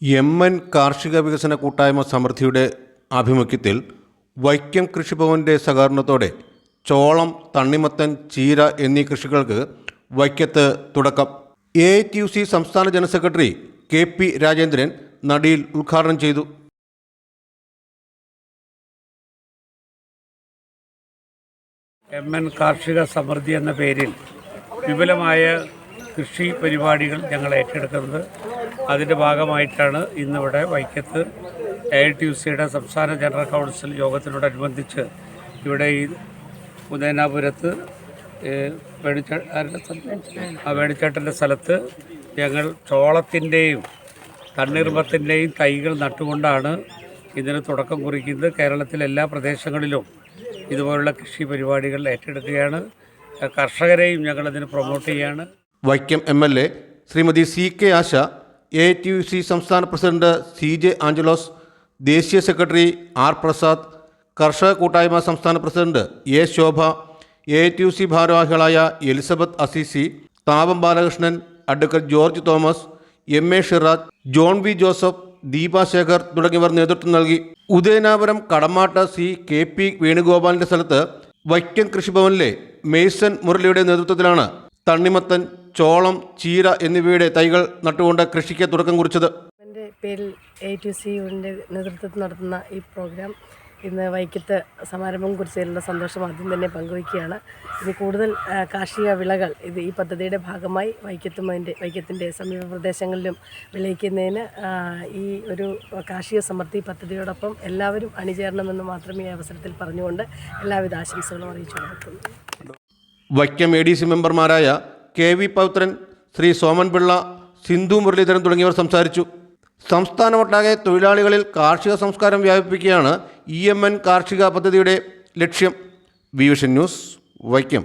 എം.എൻ. കാർഷിക വികസന കൂട്ടായ്മ സമൃദ്ധിയുടെ ആഭിമുഖ്യത്തിൽ വൈക്കം കൃഷിഭവന്റെ സഹകരണത്തോടെ ചോളം, തണ്ണിമത്തൻ, ചീര എന്നീ കൃഷികൾക്ക് വൈക്കത്ത് തുടക്കം. AITUC സംസ്ഥാന ജനറൽ സെക്രട്ടറി KP രാജേന്ദ്രൻ നടിയിൽ ഉദ്ഘാടനം ചെയ്തു. എം.എൻ. കാർഷിക സമൃദ്ധി എന്ന പേരിൽ വിപുലമായ കൃഷി പരിപാടികൾ ഞങ്ങൾ ഏറ്റെടുക്കുന്നത്. അതിൻ്റെ ഭാഗമായിട്ടാണ് ഇന്നിവിടെ വൈക്കത്ത് AITUCയുടെ സംസ്ഥാന ജനറൽ കൗൺസിൽ യോഗത്തിനോടനുബന്ധിച്ച് ഇവിടെ ഈ ഉദയനാപുരത്ത് വേണിച്ചേട്ടൻ്റെ സ്ഥലത്ത് ഞങ്ങൾ ചോളത്തിൻ്റെയും തണ്ണീർമത്തിൻ്റെയും തൈകൾ നട്ടുകൊണ്ടാണ് ഇതിന് തുടക്കം കുറിക്കുന്നത്. കേരളത്തിലെ എല്ലാ പ്രദേശങ്ങളിലും ഇതുപോലുള്ള കൃഷി പരിപാടികൾ ഏറ്റെടുക്കുകയാണ്. കർഷകരെയും ഞങ്ങളതിന് പ്രൊമോട്ട് ചെയ്യുകയാണ്. Vaikom MLA Srimathi CK Asha, AITUC സംസ്ഥാന പ്രസിഡന്റ് CJ ആഞ്ചലോസ്, ദേശീയ സെക്രട്ടറി R പ്രസാദ്, കർഷക കൂട്ടായ്മ സംസ്ഥാന പ്രസിഡന്റ് A ശോഭ, AITUC ഭാരവാഹികളായ Elizabeth Assisi, Thapam Balakrishnan, advocate George Thomas, MA Shiraj, John V Joseph, Deepa Shekhar തുടങ്ങിയവർ നേതൃത്വം നൽകി. ഉദയനാപുരം കടമാട്ട KP വേണുഗോപാലിൻ്റെ സ്ഥലത്ത് വൈക്കം കൃഷിഭവനിലെ മേസൺ മുരളിയുടെ നേതൃത്വത്തിലാണ് തണ്ണിമത്തൻ, ചോളം, ചീര എന്നിവയുടെ തൈകൾ നട്ടുകൊണ്ട് കൃഷിക്ക് തുടക്കം കുറിച്ചത്. എൻ്റെ പേരിൽ AITUCയുടെ നേതൃത്വത്തിൽ നടത്തുന്ന ഈ പ്രോഗ്രാം ഇന്ന് വൈക്കത്ത് സമാരംഭം കുറിച്ചതിലുള്ള സന്തോഷം ആദ്യം തന്നെ പങ്കുവയ്ക്കുകയാണ്. ഇനി കൂടുതൽ കാർഷിക വിളകൾ ഈ പദ്ധതിയുടെ ഭാഗമായി വൈക്കത്തിൻ്റെ സമീപ പ്രദേശങ്ങളിലും വിളയിക്കുന്നതിന് ഈ ഒരു കാർഷിക സമൃദ്ധി പദ്ധതിയോടൊപ്പം എല്ലാവരും അണിചേരണമെന്ന് മാത്രമേ ഈ അവസരത്തിൽ പറഞ്ഞുകൊണ്ട് എല്ലാവിധ ആശംസകളും അറിയിച്ചു കൊടുക്കുന്നു. വൈക്കം ADC മെമ്പർമാരായ KV പൗത്രൻ, ശ്രീ സോമൻ പിള്ള, സിന്ധു മുരളീധരൻ തുടങ്ങിയവർ സംസാരിച്ചു. സംസ്ഥാനമൊട്ടാകെ തൊഴിലാളികളിൽ കാർഷിക സംസ്കാരം വ്യാപിപ്പിക്കുകയാണ് EMN കാർഷിക പദ്ധതിയുടെ ലക്ഷ്യം. Vision news, Vaikom.